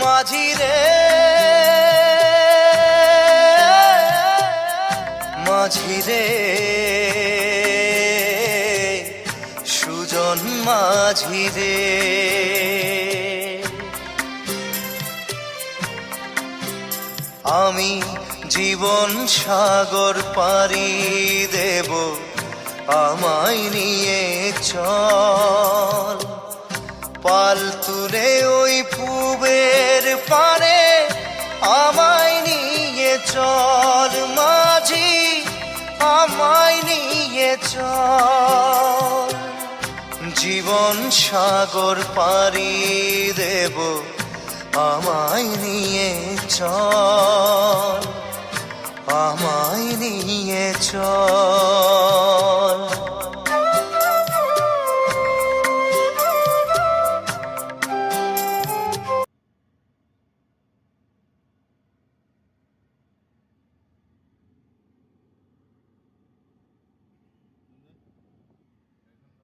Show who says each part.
Speaker 1: মাঝি রে মাঝি রে সুজন মাঝি রে, আমি জীবন সাগর পাড়ি দেব, আমায় নিয়ে চল। পাল তুলে ওই পুবের পারে আমায় নিয়ে চল মাঝি, আমায় নিয়ে চল। জীবন সাগর পাড়ি দেব, আমায় নিয়ে চল, আমায় নিয়ে চল।